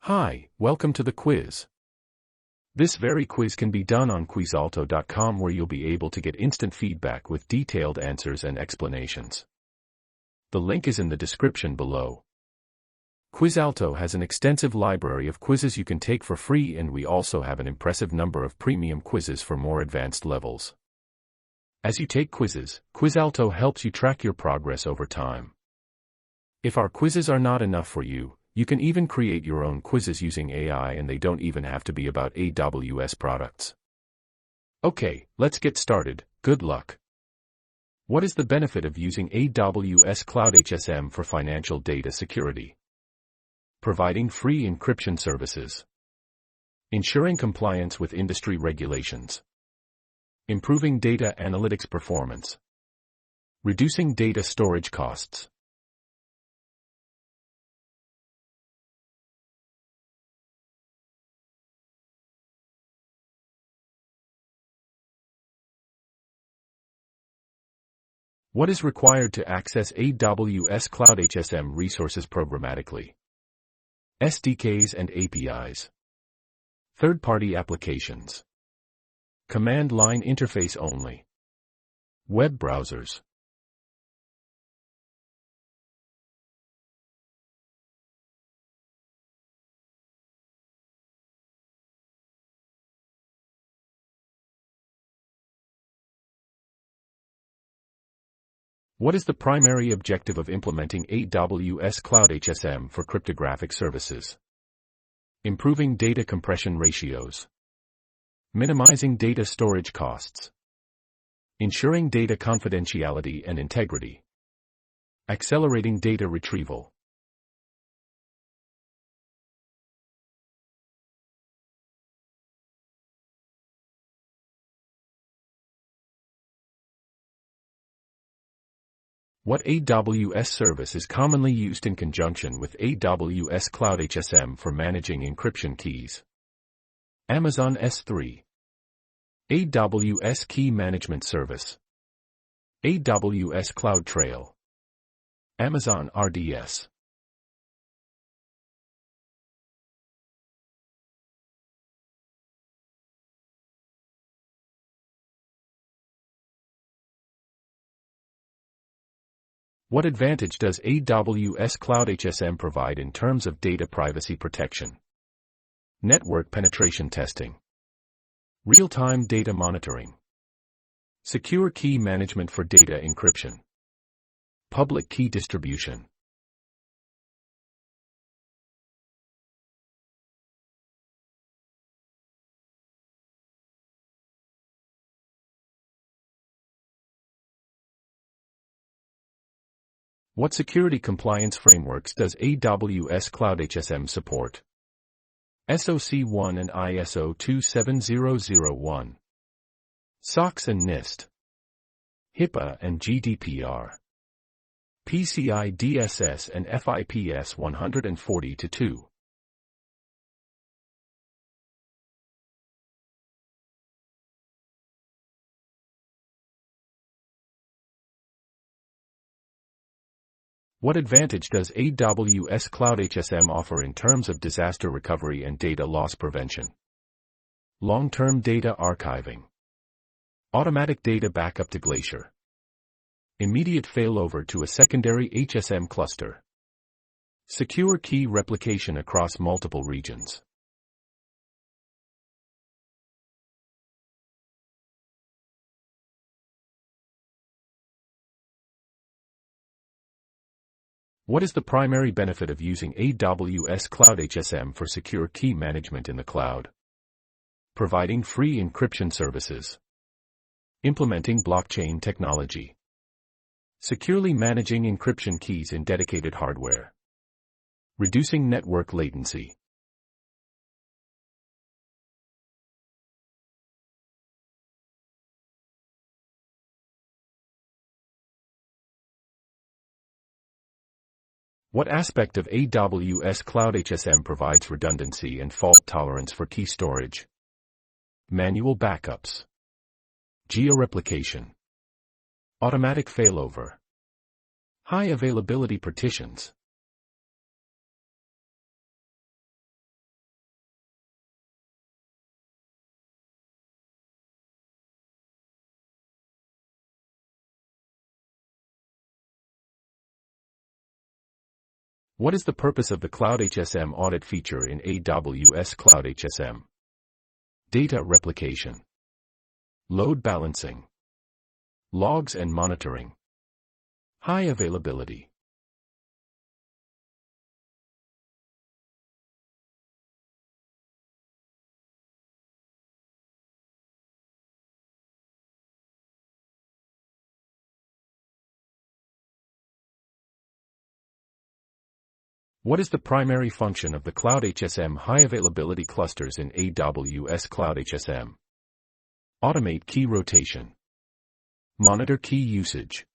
Hi, welcome to the quiz. This very quiz can be done on quizalto.com, where you'll be able to get instant feedback with detailed answers and explanations. The link is in the description below. QuizAlto has an extensive library of quizzes you can take for free, and we also have an impressive number of premium quizzes for more advanced levels. As you take quizzes, QuizAlto helps you track your progress over time. If our quizzes are not enough for you, you can even create your own quizzes using AI, and they don't even have to be about AWS products. Okay, let's get started. Good luck. What is the benefit of using AWS CloudHSM for financial data security? Providing free encryption services. Ensuring compliance with industry regulations. Improving data analytics performance. Reducing data storage costs. What is required to access AWS CloudHSM resources programmatically? SDKs and APIs. Third-party applications. Command line interface only. Web browsers. What is the primary objective of implementing AWS CloudHSM for cryptographic services? Improving data compression ratios. Minimizing data storage costs. Ensuring data confidentiality and integrity. Accelerating data retrieval. What AWS service is commonly used in conjunction with AWS CloudHSM for managing encryption keys? Amazon S3. AWS Key Management Service. AWS CloudTrail. Amazon RDS. What advantage does AWS CloudHSM provide in terms of data privacy protection? Network penetration testing. Real-time data monitoring. Secure key management for data encryption. Public key distribution. What security compliance frameworks does AWS CloudHSM support? SOC 1 and ISO 27001. SOX and NIST. HIPAA and GDPR. PCI DSS and FIPS 140-2. What advantage does AWS CloudHSM offer in terms of disaster recovery and data loss prevention? Long-term data archiving. Automatic data backup to Glacier. Immediate failover to a secondary HSM cluster. Secure key replication across multiple regions. What is the primary benefit of using AWS CloudHSM for secure key management in the cloud? Providing free encryption services. Implementing blockchain technology. Securely managing encryption keys in dedicated hardware. Reducing network latency. What aspect of AWS CloudHSM provides redundancy and fault tolerance for key storage? Manual backups. Geo-replication. Automatic failover. High availability partitions. What is the purpose of the CloudHSM audit feature in AWS CloudHSM? Data replication, load balancing, logs and monitoring, high availability. What is the primary function of the CloudHSM high availability clusters in AWS CloudHSM? Automate key rotation, monitor key usage,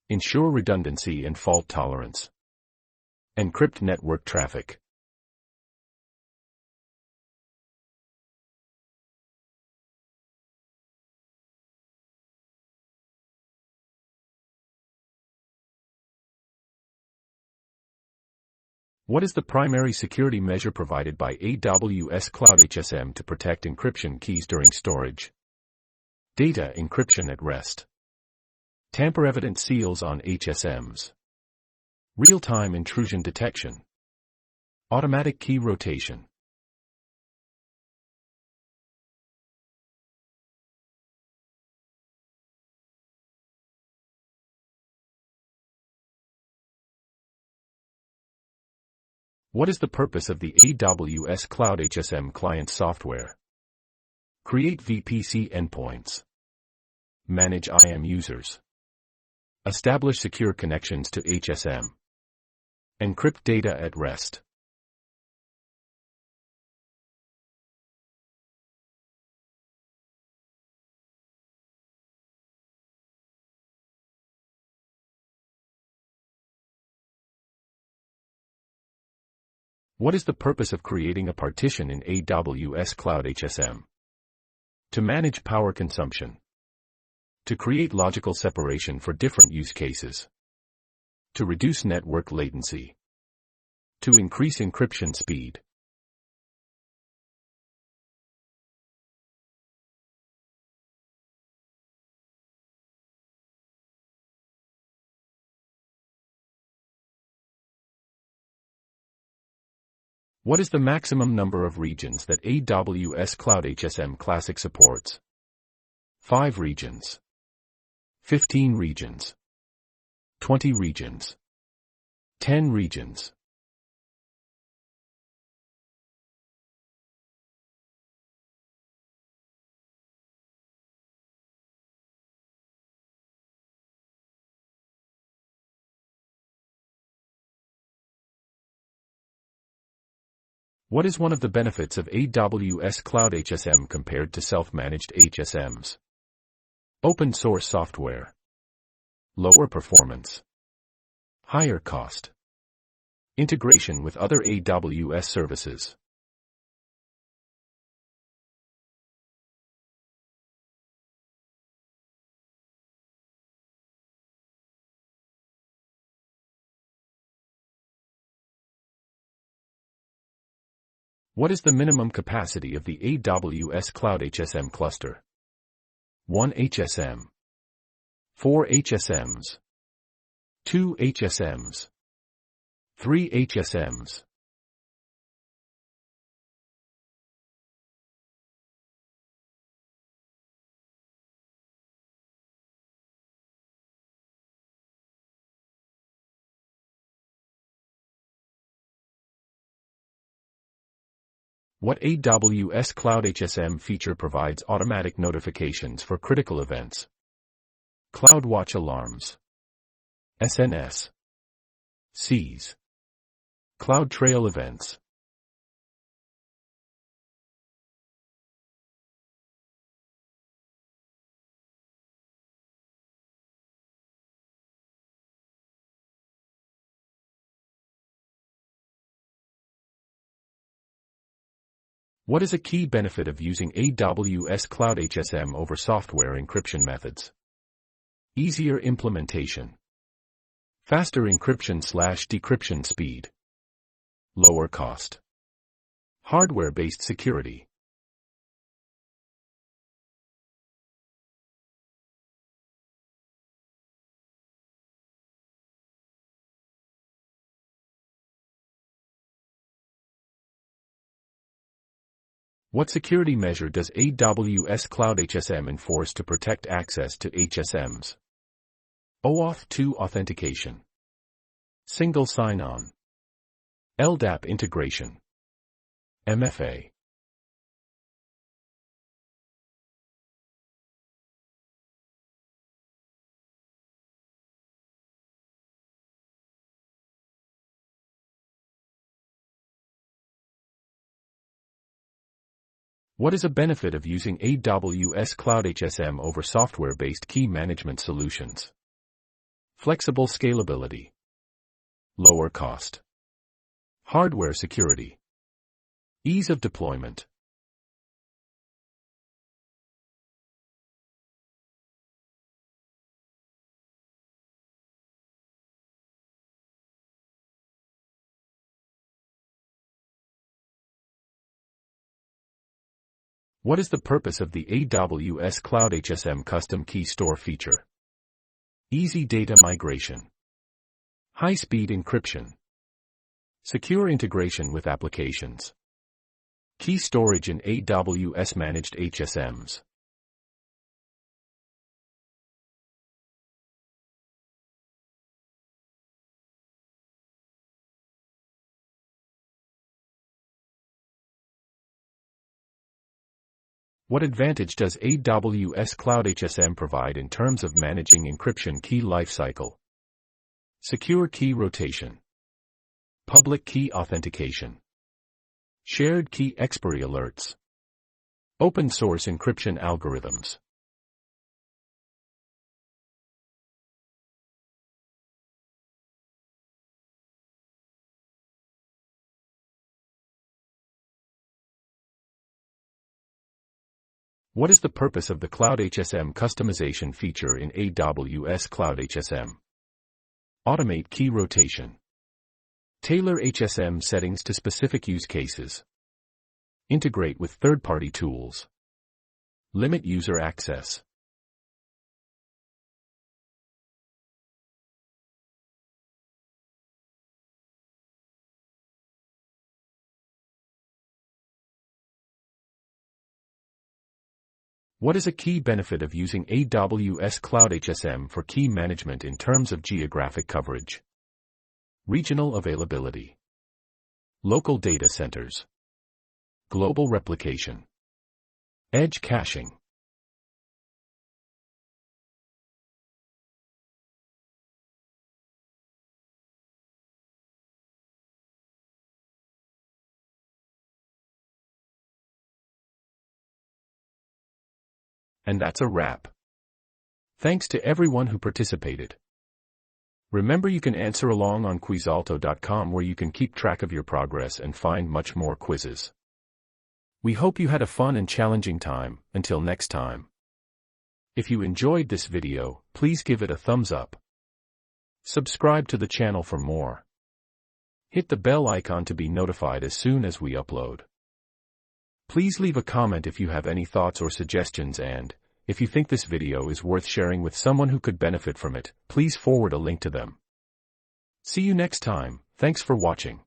ensure redundancy and fault tolerance, encrypt network traffic. What is the primary security measure provided by AWS CloudHSM to protect encryption keys during storage? Data encryption at rest, tamper-evident seals on HSMs, real-time intrusion detection, automatic key rotation. What is the purpose of the AWS CloudHSM client software? Create VPC endpoints, manage IAM users, establish secure connections to HSM, encrypt data at rest. What is the purpose of creating a partition in AWS CloudHSM? To manage power consumption, to create logical separation for different use cases, to reduce network latency, to increase encryption speed. What is the maximum number of regions that AWS CloudHSM Classic supports? 5 regions, 15 regions, 20 regions, 10 regions. What is one of the benefits of AWS CloudHSM compared to self-managed HSMs? Open source software, lower performance, higher cost, integration with other AWS services. What is the minimum capacity of the AWS CloudHSM cluster? 1 HSM, 4 HSMs, 2 HSMs, 3 HSMs. What AWS CloudHSM feature provides automatic notifications for critical events? CloudWatch alarms, SNS, Cs, CloudTrail events. What is a key benefit of using AWS CloudHSM over software encryption methods? Easier implementation, faster encryption/decryption speed, lower cost, hardware-based security. What security measure does AWS CloudHSM enforce to protect access to HSMs? OAuth 2 authentication. Single sign-on. LDAP integration. MFA. What is a benefit of using AWS CloudHSM over software-based key management solutions? Flexible scalability. Lower cost. Hardware security. Ease of deployment. What is the purpose of the AWS CloudHSM custom key store feature? Easy data migration. High-speed encryption. Secure integration with applications. Key storage in AWS managed HSMs. What advantage does AWS CloudHSM provide in terms of managing encryption key lifecycle? Secure key rotation. Public key authentication. Shared key expiry alerts. Open source encryption algorithms. What is the purpose of the CloudHSM customization feature in AWS CloudHSM? Automate key rotation. Tailor HSM settings to specific use cases. Integrate with third-party tools. Limit user access. What is a key benefit of using AWS CloudHSM for key management in terms of geographic coverage? Regional availability. Local data centers. Global replication. Edge caching. And that's a wrap. Thanks to everyone who participated. Remember, you can answer along on quizalto.com, where you can keep track of your progress and find much more quizzes. We hope you had a fun and challenging time. Until next time. If you enjoyed this video, please give it a thumbs up. Subscribe to the channel for more. Hit the bell icon to be notified as soon as we upload. Please leave a comment if you have any thoughts or suggestions, and if you think this video is worth sharing with someone who could benefit from it, please forward a link to them. See you next time. Thanks for watching.